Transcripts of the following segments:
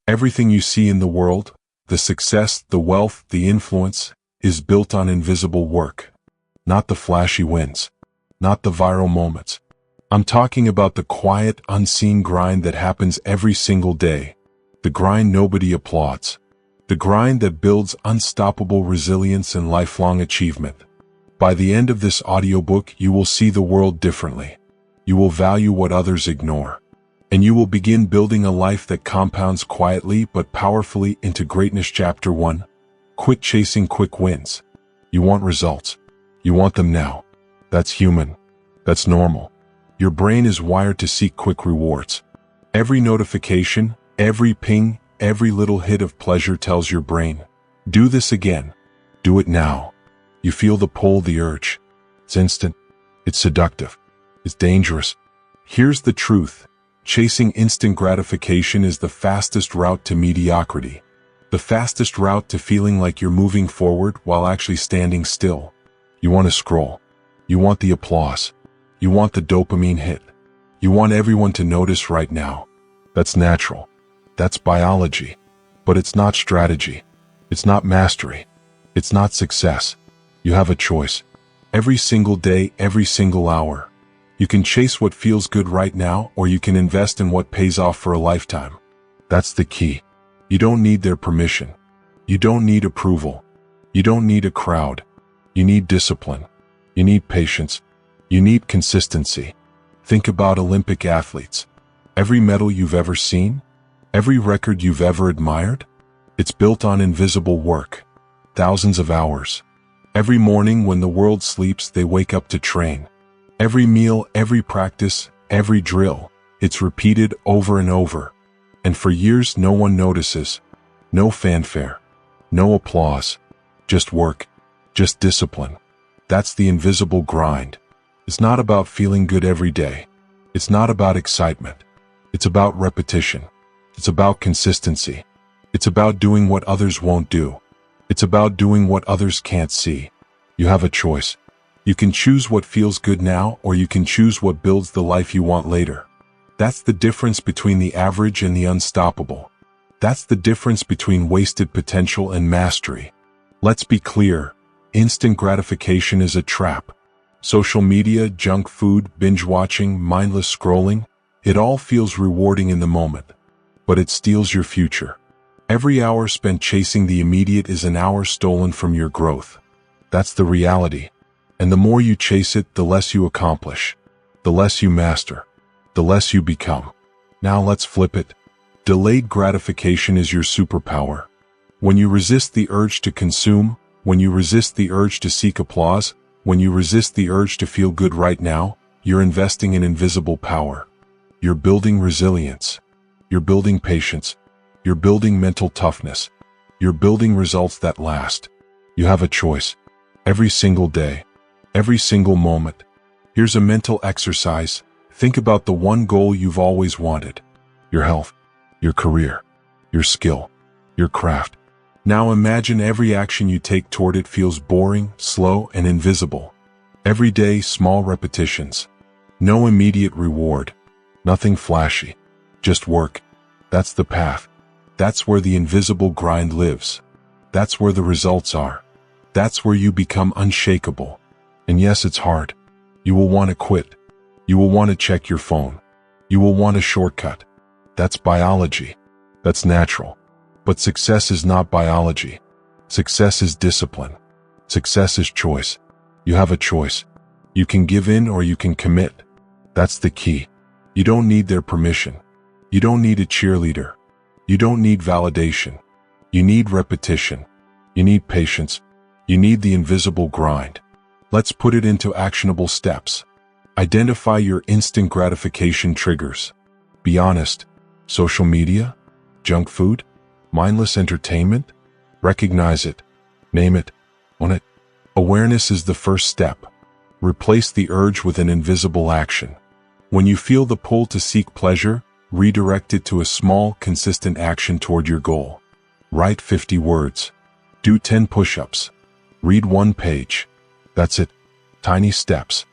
Everything you see in the world, the success, the wealth, the influence, is built on invisible work. Not the flashy wins. Not the viral moments. I'm talking about the quiet, unseen grind that happens every single day. The grind nobody applauds. The grind that builds unstoppable resilience and lifelong achievement. By the end of this audiobook, you will see the world differently. You will value what others ignore. And you will begin building a life that compounds quietly but powerfully into greatness. Chapter 1. Quit chasing quick wins. You want results. You want them now. That's human. That's normal. Your brain is wired to seek quick rewards. Every notification, every ping, every little hit of pleasure tells your brain, do this again. Do it now. You feel the pull, the urge. It's instant. It's seductive. It's dangerous. Here's the truth. Chasing instant gratification is the fastest route to mediocrity. The fastest route to feeling like you're moving forward while actually standing still. You want to scroll. You want the applause. You want the dopamine hit. You want everyone to notice right now. That's natural. That's biology. But it's not strategy. It's not mastery. It's not success. You have a choice. Every single day, every single hour. You can chase what feels good right now, or you can invest in what pays off for a lifetime. That's the key. You don't need their permission. You don't need approval. You don't need a crowd. You need discipline. You need patience. You need consistency. Think about Olympic athletes. Every medal you've ever seen, every record you've ever admired, it's built on invisible work. Thousands of hours. Every morning when the world sleeps, they wake up to train. Every meal, every practice, every drill, it's repeated over and over. And for years, no one notices. No fanfare. No applause. Just work. Just discipline. That's the invisible grind. It's not about feeling good every day. It's not about excitement. It's about repetition. It's about consistency. It's about doing what others won't do. It's about doing what others can't see. You have a choice. You can choose what feels good now, or you can choose what builds the life you want later. That's the difference between the average and the unstoppable. That's the difference between wasted potential and mastery. Let's be clear. Instant gratification is a trap. Social media, junk food, binge watching, mindless scrolling, it all feels rewarding in the moment. But it steals your future. Every hour spent chasing the immediate is an hour stolen from your growth. That's the reality. And the more you chase it, the less you accomplish. The less you master. The less you become. Now let's flip it. Delayed gratification is your superpower. When you resist the urge to consume, when you resist the urge to seek applause, when you resist the urge to feel good right now, you're investing in invisible power. You're building resilience. You're building patience. You're building mental toughness. You're building results that last. You have a choice. Every single day. Every single moment. Here's a mental exercise. Think about the one goal you've always wanted. Your health. Your career. Your skill. Your craft. Now imagine every action you take toward it feels boring, slow, and invisible. Every day, small repetitions. No immediate reward. Nothing flashy. Just work. That's the path. That's where the invisible grind lives. That's where the results are. That's where you become unshakable. And yes, it's hard. You will want to quit. You will want to check your phone. You will want a shortcut. That's biology. That's natural. But success is not biology. Success is discipline. Success is choice. You have a choice. You can give in or you can commit. That's the key. You don't need their permission. You don't need a cheerleader. You don't need validation. You need repetition. You need patience. You need the invisible grind. Let's put it into actionable steps. Identify your instant gratification triggers. Be honest. Social media? Junk food? Mindless entertainment? Recognize it. Name it. Own it. Awareness is the first step. Replace the urge with an invisible action. When you feel the pull to seek pleasure, redirect it to a small, consistent action toward your goal. Write 50 words. Do 10 push-ups. Read 1 page. That's it. Tiny steps.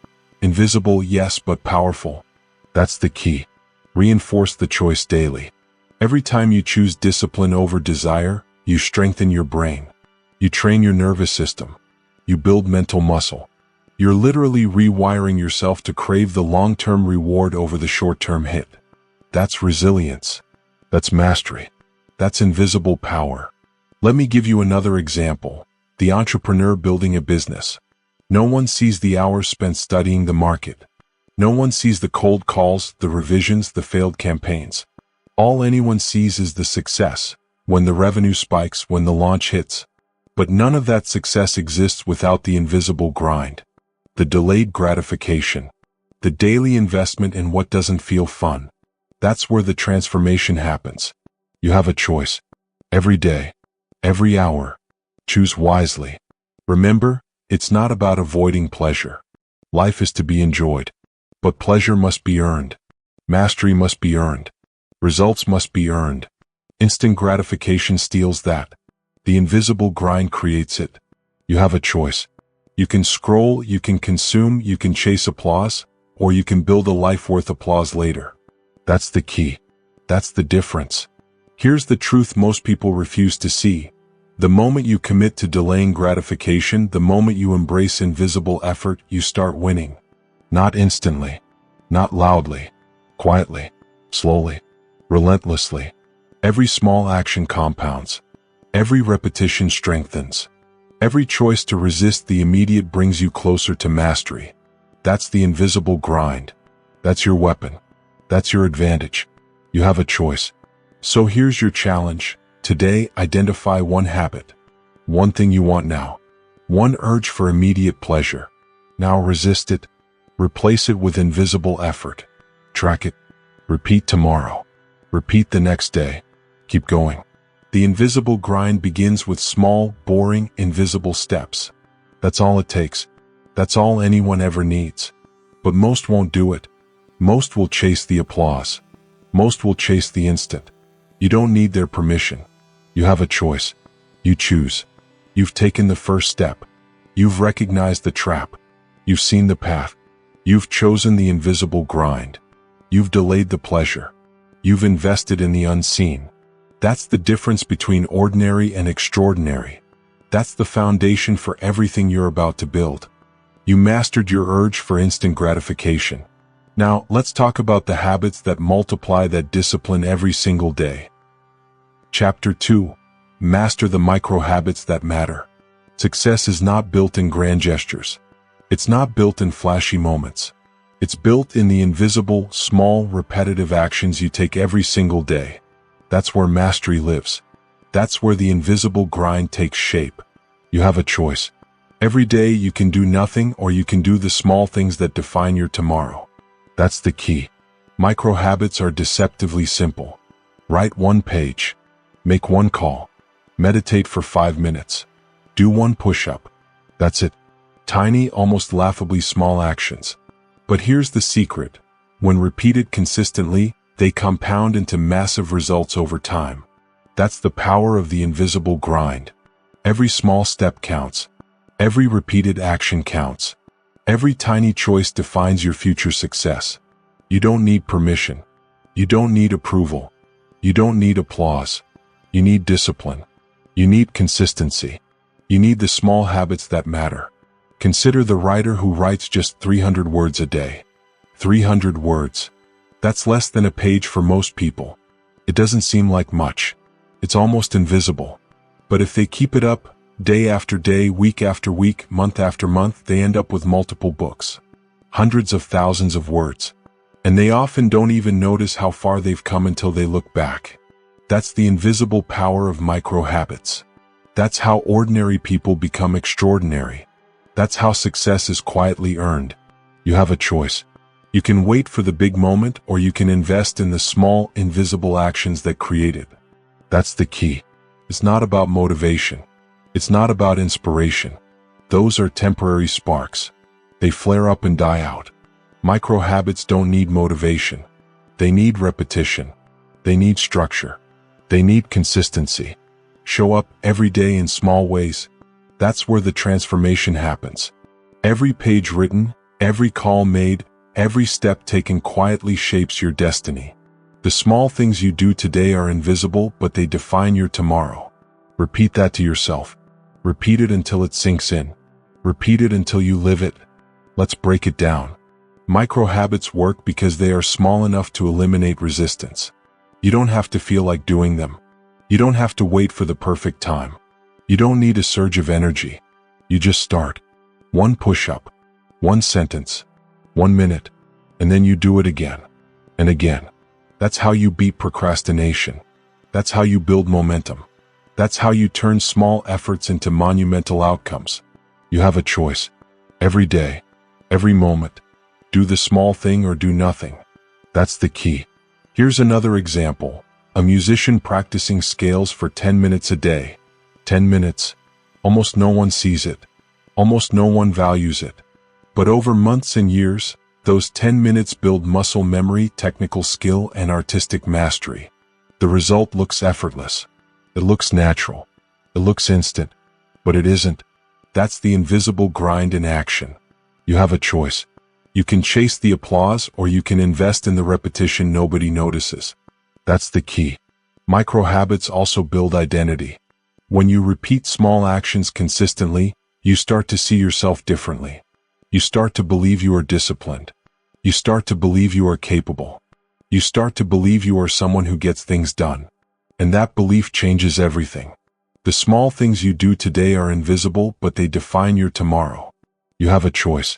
Invisible, yes, but powerful. That's the key. Reinforce the choice daily. Every time you choose discipline over desire, you strengthen your brain. You train your nervous system. You build mental muscle. You're literally rewiring yourself to crave the long-term reward over the short-term hit. That's resilience. That's mastery. That's invisible power. Let me give you another example. The entrepreneur building a business. No one sees the hours spent studying the market. No one sees the cold calls, the revisions, the failed campaigns. All anyone sees is the success, when the revenue spikes, when the launch hits. But none of that success exists without the invisible grind. The delayed gratification. The daily investment in what doesn't feel fun. That's where the transformation happens. You have a choice. Every day. Every hour. Choose wisely. Remember, it's not about avoiding pleasure. Life is to be enjoyed. But pleasure must be earned. Mastery must be earned. Results must be earned. Instant gratification steals that. The invisible grind creates it. You have a choice. You can scroll, you can consume, you can chase applause, or you can build a life worth applause later. That's the key. That's the difference. Here's the truth most people refuse to see. The moment you commit to delaying gratification, the moment you embrace invisible effort, you start winning. Not instantly. Not loudly. Quietly. Slowly. Relentlessly. Every small action compounds. Every repetition strengthens. Every choice to resist the immediate brings you closer to mastery. That's the invisible grind. That's your weapon. That's your advantage. You have a choice. So here's your challenge. Today, identify one habit. One thing you want now. One urge for immediate pleasure. Now resist it. Replace it with invisible effort. Track it. Repeat tomorrow. Repeat the next day. Keep going. The invisible grind begins with small, boring, invisible steps. That's all it takes. That's all anyone ever needs. But most won't do it. Most will chase the applause. Most will chase the instant. You don't need their permission. You have a choice. You choose. You've taken the first step. You've recognized the trap. You've seen the path. You've chosen the invisible grind. You've delayed the pleasure. You've invested in the unseen. That's the difference between ordinary and extraordinary. That's the foundation for everything you're about to build. You mastered your urge for instant gratification. Now, let's talk about the habits that multiply that discipline every single day. Chapter 2. Master the micro habits that matter. Success is not built in grand gestures. It's not built in flashy moments. It's built in the invisible, small, repetitive actions you take every single day. That's where mastery lives. That's where the invisible grind takes shape. You have a choice. Every day you can do nothing, or you can do the small things that define your tomorrow. That's the key. Micro habits are deceptively simple. Write one page. Make one call. Meditate for 5 minutes. Do one push-up. That's it. Tiny, almost laughably small actions. But here's the secret. When repeated consistently, they compound into massive results over time. That's the power of the invisible grind. Every small step counts. Every repeated action counts. Every tiny choice defines your future success. You don't need permission. You don't need approval. You don't need applause. You need discipline. You need consistency. You need the small habits that matter. Consider the writer who writes just 300 words a day. 300 words. That's less than a page for most people. It doesn't seem like much. It's almost invisible. But if they keep it up, day after day, week after week, month after month, they end up with multiple books. Hundreds of thousands of words. And they often don't even notice how far they've come until they look back. That's the invisible power of micro habits. That's how ordinary people become extraordinary. That's how success is quietly earned. You have a choice. You can wait for the big moment, or you can invest in the small, invisible actions that create it. That's the key. It's not about motivation. It's not about inspiration. Those are temporary sparks. They flare up and die out. Micro habits don't need motivation. They need repetition. They need structure. They need consistency. Show up every day in small ways. That's where the transformation happens. Every page written, every call made, every step taken quietly shapes your destiny. The small things you do today are invisible, but they define your tomorrow. Repeat that to yourself. Repeat it until it sinks in. Repeat it until you live it. Let's break it down. Micro habits work because they are small enough to eliminate resistance. You don't have to feel like doing them. You don't have to wait for the perfect time. You don't need a surge of energy. You just start. One push-up, one sentence, 1 minute, and then you do it again and again. That's how you beat procrastination. That's how you build momentum. That's how you turn small efforts into monumental outcomes. You have a choice. Every day, every moment. Do the small thing or do nothing. That's the key. Here's another example. A musician practicing scales for 10 minutes a day. 10 minutes. Almost no one sees it. Almost no one values it. But over months and years, those 10 minutes build muscle memory, technical skill, and artistic mastery. The result looks effortless. It looks natural. It looks instant. But it isn't. That's the invisible grind in action. You have a choice. You can chase the applause or you can invest in the repetition nobody notices. That's the key. Micro habits also build identity. When you repeat small actions consistently, you start to see yourself differently. You start to believe you are disciplined. You start to believe you are capable. You start to believe you are someone who gets things done. And that belief changes everything. The small things you do today are invisible, but they define your tomorrow. You have a choice.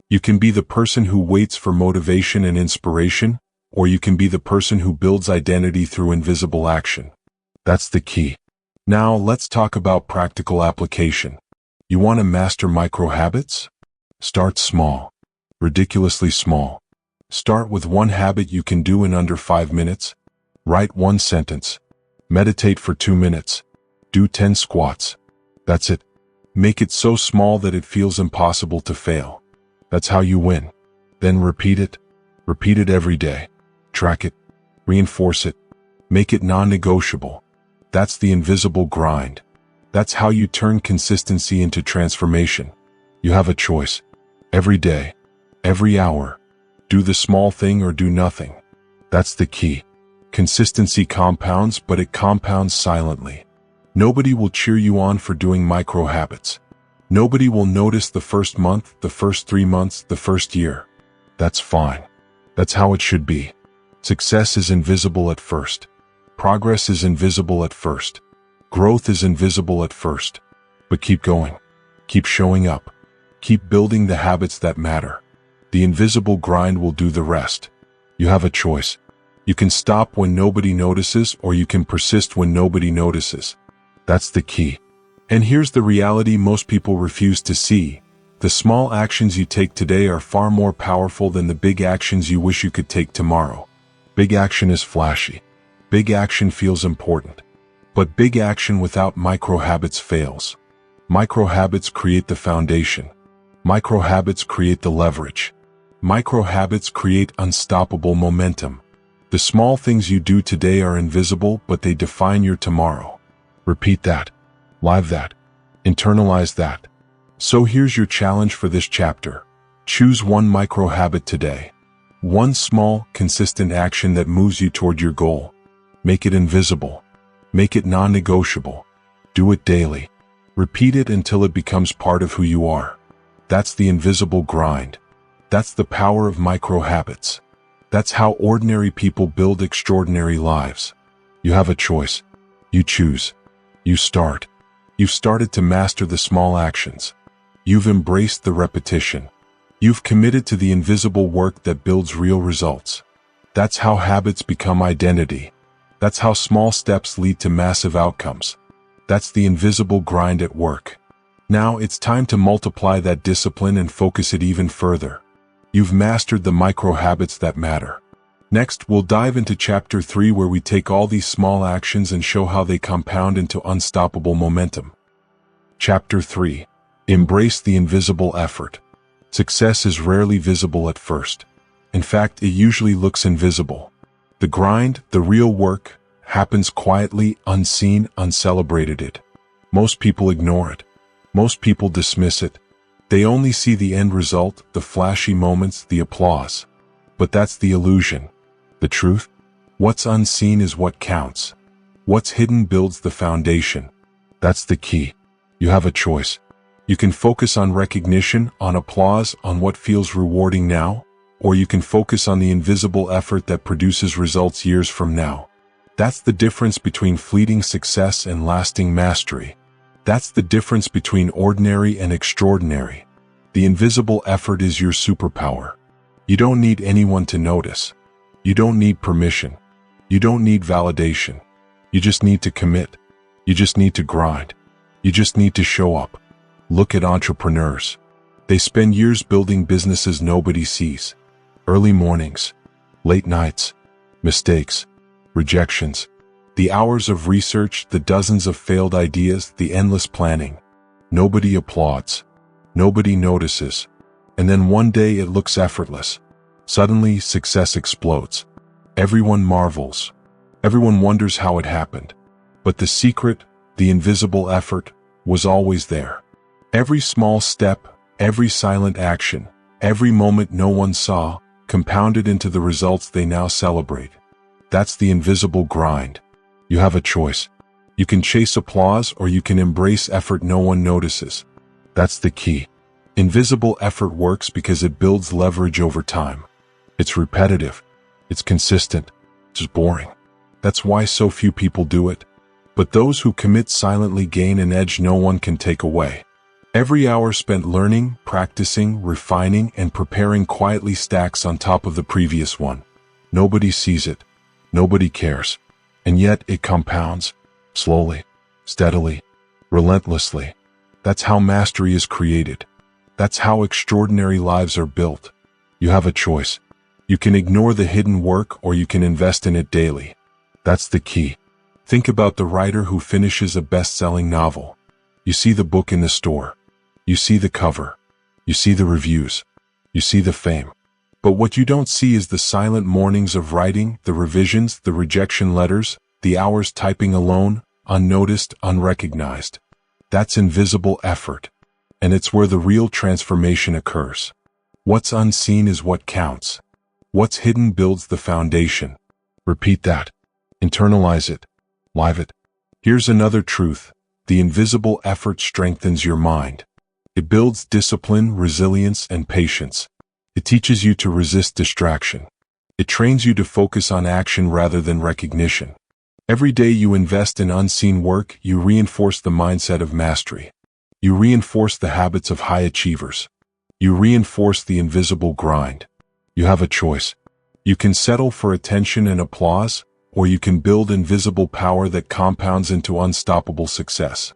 You can be the person who waits for motivation and inspiration, or you can be the person who builds identity through invisible action. That's the key. Now let's talk about practical application. You want to master micro habits? Start small. Ridiculously small. Start with one habit you can do in under 5 minutes. Write 1 sentence. Meditate for 2 minutes. Do 10 squats. That's it. Make it so small that it feels impossible to fail. That's how you win. Then repeat it. Repeat it every day. Track it. Reinforce it. Make it non-negotiable. That's the invisible grind. That's how you turn consistency into transformation. You have a choice. Every day. Every hour. Do the small thing or do nothing. That's the key. Consistency compounds, but it compounds silently. Nobody will cheer you on for doing micro habits. Nobody will notice the first month, the first 3 months, the first year. That's fine. That's how it should be. Success is invisible at first. Progress is invisible at first. Growth is invisible at first. But keep going. Keep showing up. Keep building the habits that matter. The invisible grind will do the rest. You have a choice. You can stop when nobody notices, or you can persist when nobody notices. That's the key. And here's the reality most people refuse to see. The small actions you take today are far more powerful than the big actions you wish you could take tomorrow. Big action is flashy. Big action feels important. But big action without micro habits fails. Micro habits create the foundation. Micro habits create the leverage. Micro habits create unstoppable momentum. The small things you do today are invisible, but they define your tomorrow. Repeat that. Live that. Internalize that. So here's your challenge for this chapter. Choose one micro habit today. One small, consistent action that moves you toward your goal. Make it invisible. Make it non-negotiable. Do it daily. Repeat it until it becomes part of who you are. That's the invisible grind. That's the power of micro habits. That's how ordinary people build extraordinary lives. You have a choice. You choose. You start. You've started to master the small actions. You've embraced the repetition. You've committed to the invisible work that builds real results. That's how habits become identity. That's how small steps lead to massive outcomes. That's the invisible grind at work. Now it's time to multiply that discipline and focus it even further. You've mastered the micro habits that matter. Next, we'll dive into Chapter 3, where we take all these small actions and show how they compound into unstoppable momentum. Chapter 3. Embrace the invisible effort. Success is rarely visible at first. In fact, it usually looks invisible. The grind, the real work, happens quietly, unseen, uncelebrated. Most people ignore it. Most people dismiss it. They only see the end result, the flashy moments, the applause. But that's the illusion. The truth? What's unseen is what counts. What's hidden builds the foundation. That's the key. You have a choice. You can focus on recognition, on applause, on what feels rewarding now, or you can focus on the invisible effort that produces results years from now. That's the difference between fleeting success and lasting mastery. That's the difference between ordinary and extraordinary. The invisible effort is your superpower. You don't need anyone to notice. You don't need permission. You don't need validation. You just need to commit. You just need to grind. You just need to show up. Look at entrepreneurs. They spend years building businesses nobody sees. Early mornings, late nights, mistakes, rejections, the hours of research, the dozens of failed ideas, the endless planning. Nobody applauds. Nobody notices. And then one day it looks effortless. Suddenly, success explodes. Everyone marvels. Everyone wonders how it happened. But the secret, the invisible effort, was always there. Every small step, every silent action, every moment no one saw, compounded into the results they now celebrate. That's the invisible grind. You have a choice. You can chase applause or you can embrace effort no one notices. That's the key. Invisible effort works because it builds leverage over time. It's repetitive. It's consistent. It's boring. That's why so few people do it. But those who commit silently gain an edge no one can take away. Every hour spent learning, practicing, refining, and preparing quietly stacks on top of the previous one. Nobody sees it. Nobody cares. And yet it compounds. Slowly, steadily, relentlessly. That's how mastery is created. That's how extraordinary lives are built. You have a choice. You can ignore the hidden work or you can invest in it daily. That's the key. Think about the writer who finishes a best-selling novel. You see the book in the store. You see the cover. You see the reviews. You see the fame. But what you don't see is the silent mornings of writing, the revisions, the rejection letters, the hours typing alone, unnoticed, unrecognized. That's invisible effort. And it's where the real transformation occurs. What's unseen is what counts. What's hidden builds the foundation. Repeat that. Internalize it. Live it. Here's another truth. The invisible effort strengthens your mind. It builds discipline, resilience, and patience. It teaches you to resist distraction. It trains you to focus on action rather than recognition. Every day you invest in unseen work, you reinforce the mindset of mastery. You reinforce the habits of high achievers. You reinforce the invisible grind. You have a choice. You can settle for attention and applause, or you can build invisible power that compounds into unstoppable success.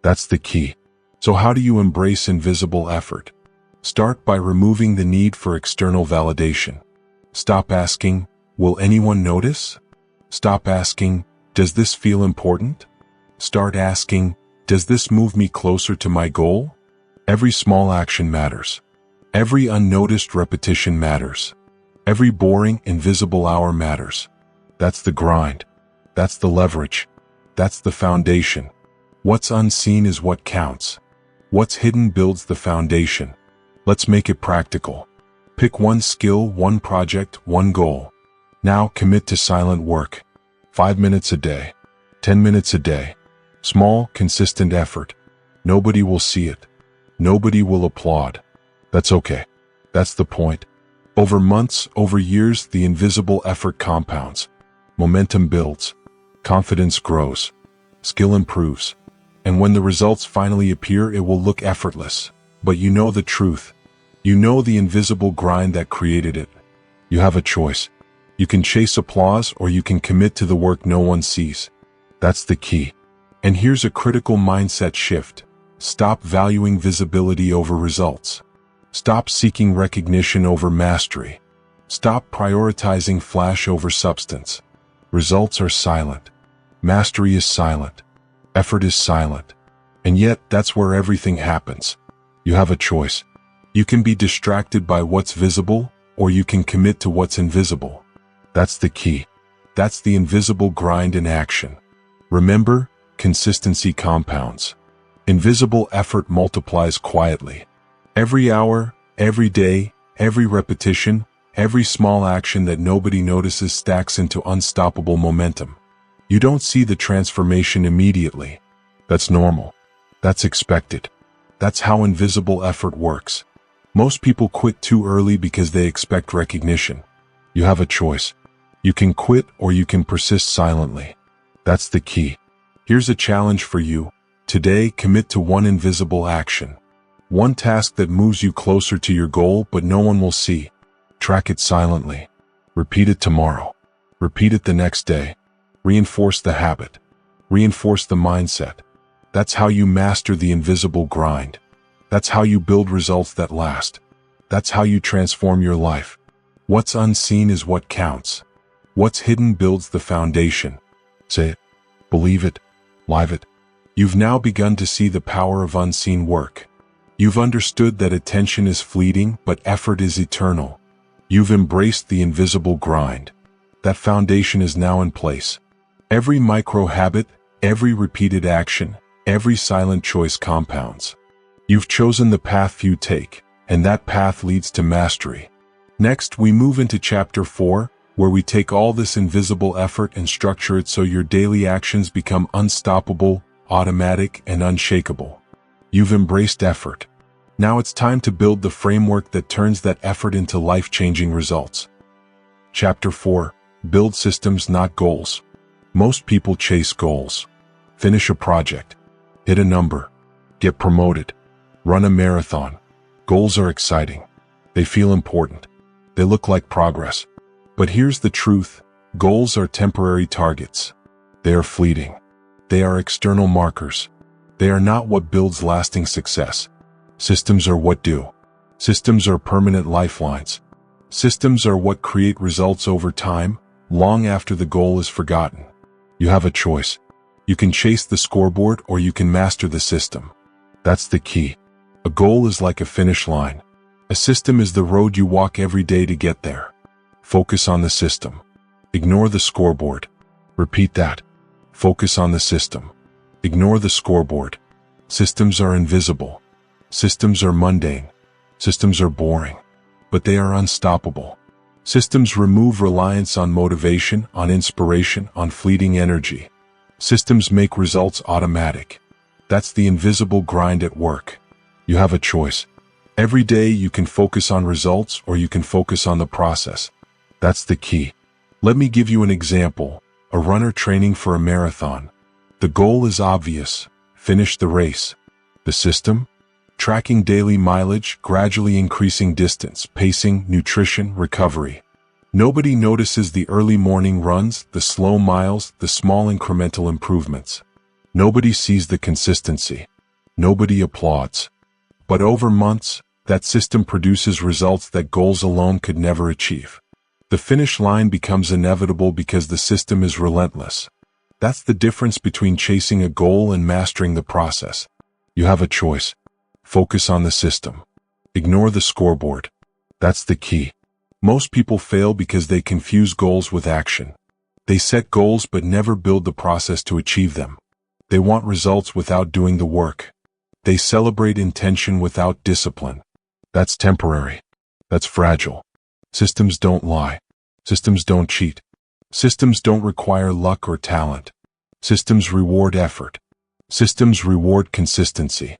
That's the key. So how do you embrace invisible effort? Start by removing the need for external validation. Stop asking, will anyone notice? Stop asking, does this feel important? Start asking, does this move me closer to my goal? Every small action matters. Every unnoticed repetition matters. Every boring, invisible hour matters. That's the grind. That's the leverage. That's the foundation. What's unseen is what counts. What's hidden builds the foundation. Let's make it practical. Pick one skill, one project, one goal. Now commit to silent work. 5 minutes a day. 10 minutes a day. Small, consistent effort. Nobody will see it. Nobody will applaud. That's okay. That's the point. Over months, over years, the invisible effort compounds. Momentum builds. Confidence grows. Skill improves. And when the results finally appear, it will look effortless. But you know the truth. You know the invisible grind that created it. You have a choice. You can chase applause or you can commit to the work no one sees. That's the key. And here's a critical mindset shift. Stop valuing visibility over results. Stop seeking recognition over mastery. Stop prioritizing flash over substance. Results are silent. Mastery is silent. Effort is silent. And yet, that's where everything happens. You have a choice. You can be distracted by what's visible, or you can commit to what's invisible. That's the key. That's the invisible grind in action. Remember, consistency compounds. Invisible effort multiplies quietly. Every hour, every day, every repetition, Every small action that nobody notices stacks into unstoppable momentum. You don't see the transformation immediately. That's normal. That's expected. That's how invisible effort works. Most people quit too early because they expect recognition. You have a choice. You can quit or you can persist silently. That's the key. Here's a challenge for you. Today, commit to one invisible action. One task that moves you closer to your goal but no one will see. Track it silently. Repeat it tomorrow. Repeat it the next day. Reinforce the habit. Reinforce the mindset. That's how you master the invisible grind. That's how you build results that last. That's how you transform your life. What's unseen is what counts. What's hidden builds the foundation. Say it. Believe it. Live it. You've now begun to see the power of unseen work. You've understood that attention is fleeting, but effort is eternal. You've embraced the invisible grind. That foundation is now in place. Every micro habit, every repeated action, every silent choice compounds. You've chosen the path few take, and that path leads to mastery. Next, we move into Chapter 4, where we take all this invisible effort and structure it so your daily actions become unstoppable, automatic, and unshakable. You've embraced effort. Now it's time to build the framework that turns that effort into life-changing results. Chapter 4. Build systems, not goals. Most people chase goals. Finish a project. Hit a number. Get promoted. Run a marathon. Goals are exciting. They feel important. They look like progress. But here's the truth. Goals are temporary targets. They are fleeting. They are external markers. They are not what builds lasting success. Systems are what do. Systems are permanent lifelines. Systems are what create results over time, long after the goal is forgotten. You have a choice. You can chase the scoreboard or you can master the system. That's the key. A goal is like a finish line. A system is the road you walk every day to get there. Focus on the system. Ignore the scoreboard. Repeat that. Focus on the system. Ignore the scoreboard. Systems are invisible. Systems are mundane. Systems are boring. But they are unstoppable. Systems remove reliance on motivation, on inspiration, on fleeting energy. Systems make results automatic. That's the invisible grind at work. You have a choice. Every day you can focus on results or you can focus on the process. That's the key. Let me give you an example. A runner training for a marathon. The goal is obvious. Finish the race. The system? Tracking daily mileage, gradually increasing distance, pacing, nutrition, recovery. Nobody notices the early morning runs, the slow miles, the small incremental improvements. Nobody sees the consistency. Nobody applauds. But over months, that system produces results that goals alone could never achieve. The finish line becomes inevitable because the system is relentless. That's the difference between chasing a goal and mastering the process. You have a choice. Focus on the system. Ignore the scoreboard. That's the key. Most people fail because they confuse goals with action. They set goals but never build the process to achieve them. They want results without doing the work. They celebrate intention without discipline. That's temporary. That's fragile. Systems don't lie. Systems don't cheat. Systems don't require luck or talent. Systems reward effort. Systems reward consistency.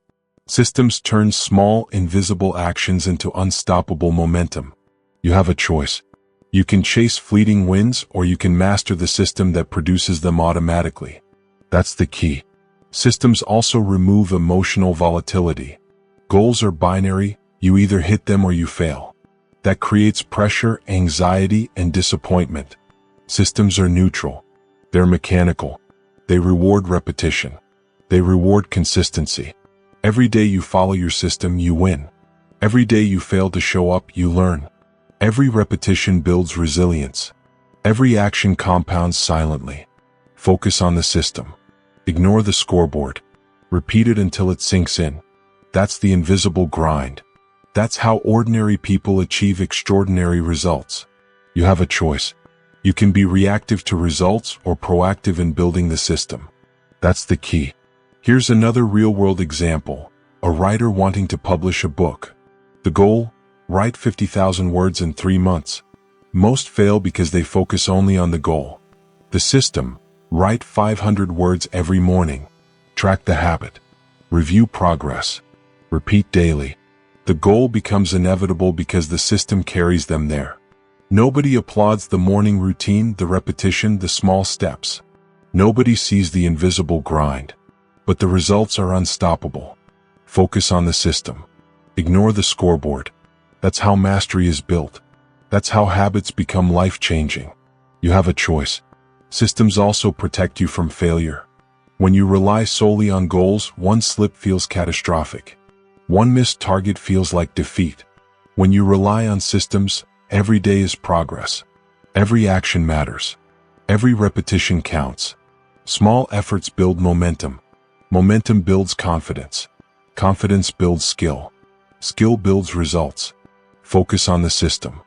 Systems turn small, invisible actions into unstoppable momentum. You have a choice. You can chase fleeting wins or you can master the system that produces them automatically. That's the key. Systems also remove emotional volatility. Goals are binary. You either hit them or you fail. That creates pressure, anxiety, and disappointment. Systems are neutral. They're mechanical. They reward repetition. They reward consistency. Every day you follow your system, you win. Every day you fail to show up, you learn. Every repetition builds resilience. Every action compounds silently. Focus on the system. Ignore the scoreboard. Repeat it until it sinks in. That's the invisible grind. That's how ordinary people achieve extraordinary results. You have a choice. You can be reactive to results or proactive in building the system. That's the key. Here's another real-world example. A writer wanting to publish a book. The goal? Write 50,000 words in 3 months. Most fail because they focus only on the goal. The system: write 500 words every morning. Track the habit. Review progress. Repeat daily. The goal becomes inevitable because the system carries them there. Nobody applauds the morning routine, the repetition, the small steps. Nobody sees the invisible grind. But the results are unstoppable. Focus on the system. Ignore the scoreboard. That's how mastery is built. That's how habits become life-changing. You have a choice. Systems also protect you from failure. When you rely solely on goals, one slip feels catastrophic. One missed target feels like defeat. When you rely on systems, every day is progress. Every action matters. Every repetition counts. Small efforts build momentum. Momentum builds confidence. Confidence builds skill. Skill builds results. Focus on the system.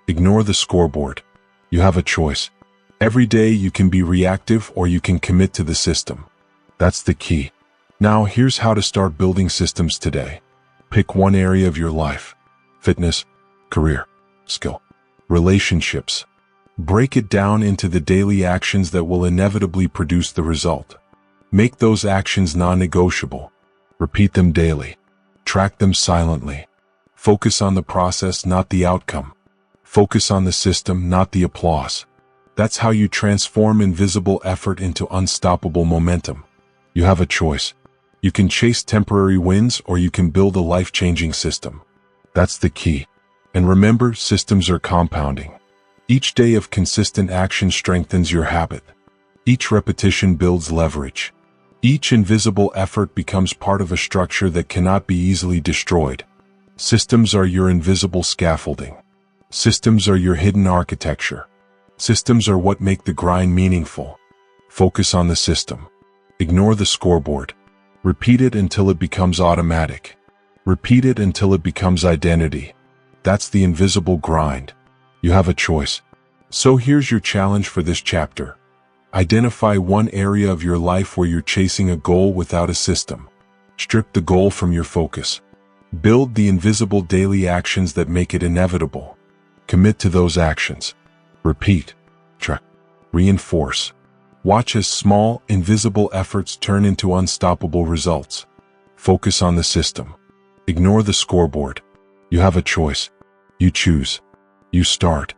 Ignore the scoreboard. You have a choice. Every day you can be reactive or you can commit to the system. That's the key. Now here's how to start building systems today. Pick one area of your life: fitness, career, skill, relationships. Break it down into the daily actions that will inevitably produce the result. Make those actions non-negotiable. Repeat them daily. Track them silently. Focus on the process, not the outcome. Focus on the system, not the applause. That's how you transform invisible effort into unstoppable momentum. You have a choice. You can chase temporary wins or you can build a life-changing system. That's the key. And remember, systems are compounding. Each day of consistent action strengthens your habit. Each repetition builds leverage. Each invisible effort becomes part of a structure that cannot be easily destroyed. Systems are your invisible scaffolding. Systems are your hidden architecture. Systems are what make the grind meaningful. Focus on the system. Ignore the scoreboard. Repeat it until it becomes automatic. Repeat it until it becomes identity. That's the invisible grind. You have a choice. So here's your challenge for this chapter. Identify one area of your life where you're chasing a goal without a system. Strip the goal from your focus. Build the invisible daily actions that make it inevitable. Commit to those actions. Repeat. Track. Reinforce. Watch as small, invisible efforts turn into unstoppable results. Focus on the system. Ignore the scoreboard. You have a choice. You choose. You start.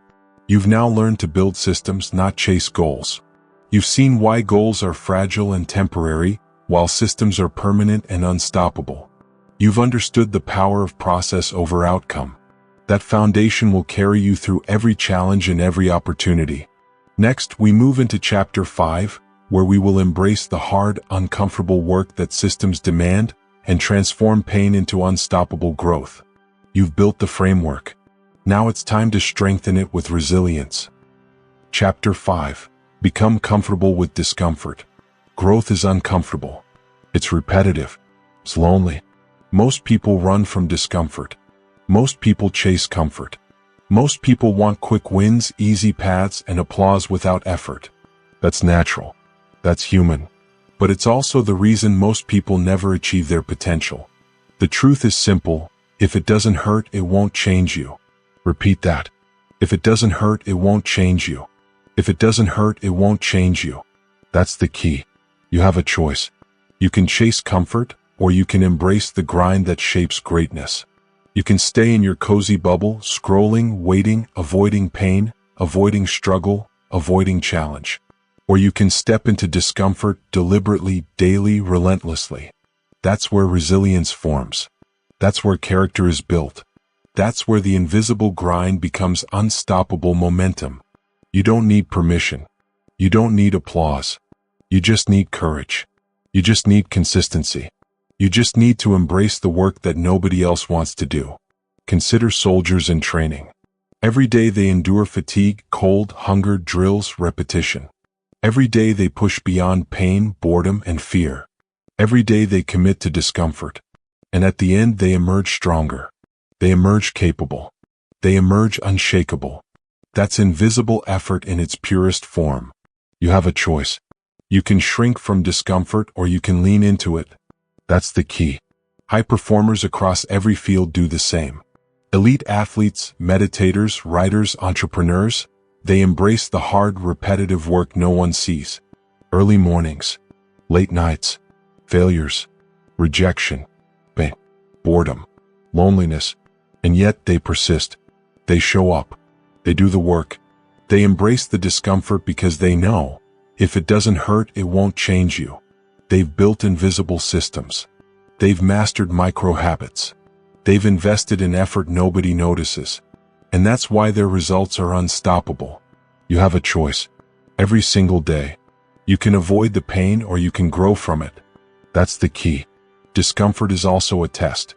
You've now learned to build systems, not chase goals. You've seen why goals are fragile and temporary, while systems are permanent and unstoppable. You've understood the power of process over outcome. That foundation will carry you through every challenge and every opportunity. Next, we move into Chapter 5, where we will embrace the hard, uncomfortable work that systems demand and transform pain into unstoppable growth. You've built the framework. Now it's time to strengthen it with resilience. Chapter 5. Become comfortable with discomfort. Growth is uncomfortable. It's repetitive. It's lonely. Most people run from discomfort. Most people chase comfort. Most people want quick wins, easy paths, and applause without effort. That's natural. That's human. But it's also the reason most people never achieve their potential. The truth is simple. If it doesn't hurt, it won't change you. Repeat that. If it doesn't hurt, it won't change you. If it doesn't hurt, it won't change you. That's the key. You have a choice. You can chase comfort, or you can embrace the grind that shapes greatness. You can stay in your cozy bubble, scrolling, waiting, avoiding pain, avoiding struggle, avoiding challenge. Or you can step into discomfort deliberately, daily, relentlessly. That's where resilience forms. That's where character is built. That's where the invisible grind becomes unstoppable momentum. You don't need permission. You don't need applause. You just need courage. You just need consistency. You just need to embrace the work that nobody else wants to do. Consider soldiers in training. Every day they endure fatigue, cold, hunger, drills, repetition. Every day they push beyond pain, boredom, and fear. Every day they commit to discomfort. And at the end they emerge stronger. They emerge capable. They emerge unshakable. That's invisible effort in its purest form. You have a choice. You can shrink from discomfort or you can lean into it. That's the key. High performers across every field do the same. Elite athletes, meditators, writers, entrepreneurs, they embrace the hard, repetitive work no one sees. Early mornings, late nights, failures, rejection, pain, boredom, loneliness, and yet they persist. They show up. They do the work. They embrace the discomfort because they know, if it doesn't hurt, it won't change you. They've built invisible systems. They've mastered micro habits. They've invested in effort nobody notices. And that's why their results are unstoppable. You have a choice. Every single day. You can avoid the pain or you can grow from it. That's the key. Discomfort is also a test.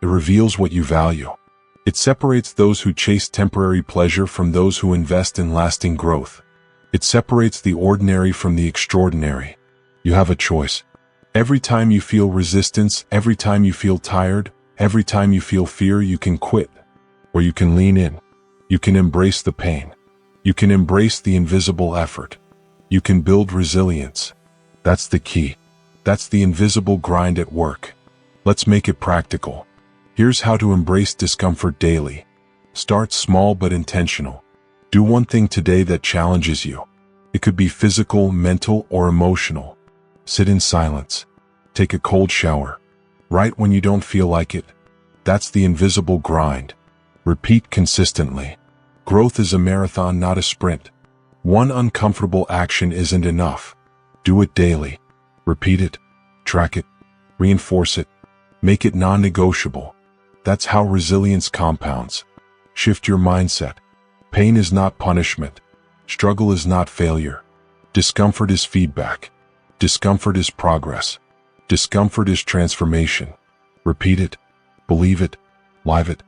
It reveals what you value. It separates those who chase temporary pleasure from those who invest in lasting growth. It separates the ordinary from the extraordinary. You have a choice. Every time you feel resistance, every time you feel tired, every time you feel fear, you can quit. Or you can lean in. You can embrace the pain. You can embrace the invisible effort. You can build resilience. That's the key. That's the invisible grind at work. Let's make it practical. Here's how to embrace discomfort daily. Start small but intentional. Do one thing today that challenges you. It could be physical, mental, or emotional. Sit in silence. Take a cold shower. Write when you don't feel like it. That's the invisible grind. Repeat consistently. Growth is a marathon, not a sprint. One uncomfortable action isn't enough. Do it daily. Repeat it. Track it. Reinforce it. Make it non-negotiable. That's how resilience compounds. Shift your mindset. Pain is not punishment. Struggle is not failure. Discomfort is feedback. Discomfort is progress. Discomfort is transformation. Repeat it. Believe it. Live it.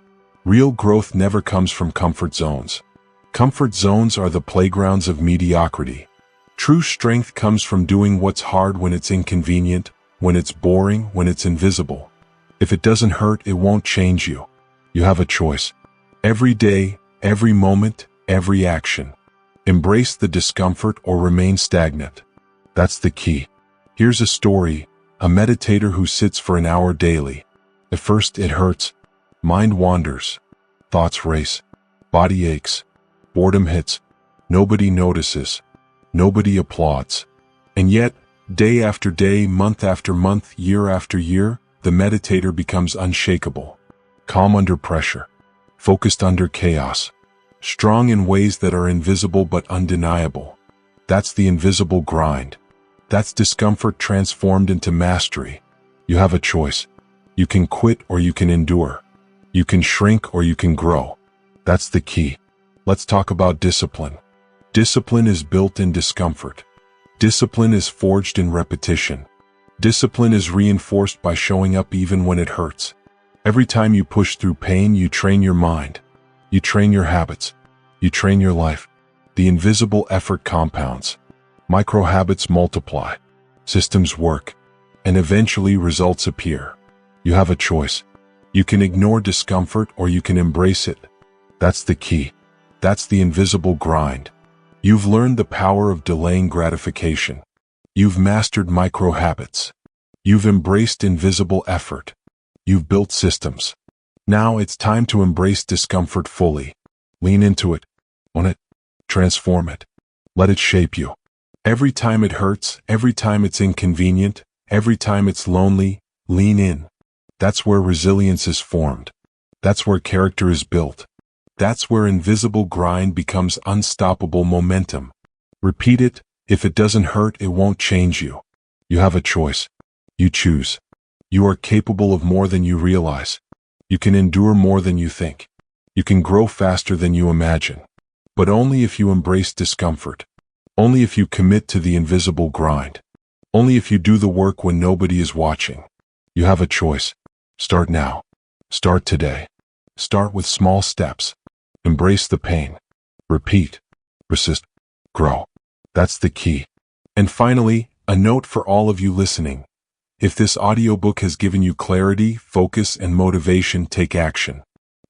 Real growth never comes from comfort zones. Comfort zones are the playgrounds of mediocrity. True strength comes from doing what's hard when it's inconvenient, when it's boring, when it's invisible. If it doesn't hurt, it won't change you. You have a choice. Every day, every moment, every action. Embrace the discomfort or remain stagnant. That's the key. Here's a story, a meditator who sits for an hour daily. At first it hurts. Mind wanders. Thoughts race. Body aches. Boredom hits. Nobody notices. Nobody applauds. And yet, day after day, month after month, year after year, the meditator becomes unshakable. Calm under pressure. Focused under chaos. Strong in ways that are invisible but undeniable. That's the invisible grind. That's discomfort transformed into mastery. You have a choice. You can quit or you can endure. You can shrink or you can grow. That's the key. Let's talk about discipline. Discipline is built in discomfort. Discipline is forged in repetition. Discipline is reinforced by showing up even when it hurts. Every time you push through pain, you train your mind. You train your habits. You train your life. The invisible effort compounds. Micro habits multiply. Systems work. And eventually results appear. You have a choice. You can ignore discomfort or you can embrace it. That's the key. That's the invisible grind. You've learned the power of delaying gratification. You've mastered micro habits. You've embraced invisible effort. You've built systems. Now it's time to embrace discomfort fully. Lean into it. Own it. Transform it. Let it shape you. Every time it hurts, every time it's inconvenient, every time it's lonely, lean in. That's where resilience is formed. That's where character is built. That's where invisible grind becomes unstoppable momentum. Repeat it. If it doesn't hurt, it won't change you. You have a choice. You choose. You are capable of more than you realize. You can endure more than you think. You can grow faster than you imagine. But only if you embrace discomfort. Only if you commit to the invisible grind. Only if you do the work when nobody is watching. You have a choice. Start now. Start today. Start with small steps. Embrace the pain. Repeat. Persist. Grow. That's the key. And finally, a note for all of you listening. If this audiobook has given you clarity, focus, and motivation, take action.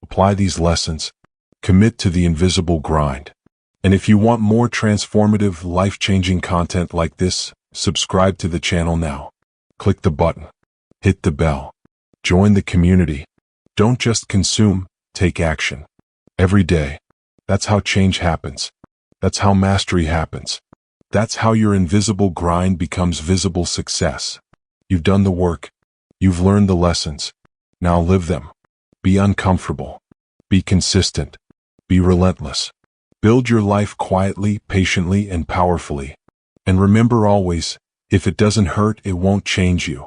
Apply these lessons. Commit to the invisible grind. And if you want more transformative, life-changing content like this, subscribe to the channel now. Click the button. Hit the bell. Join the community. Don't just consume, take action. Every day. That's how change happens. That's how mastery happens. That's how your invisible grind becomes visible success. You've done the work. You've learned the lessons. Now live them. Be uncomfortable. Be consistent. Be relentless. Build your life quietly, patiently, and powerfully. And remember always, if it doesn't hurt, it won't change you.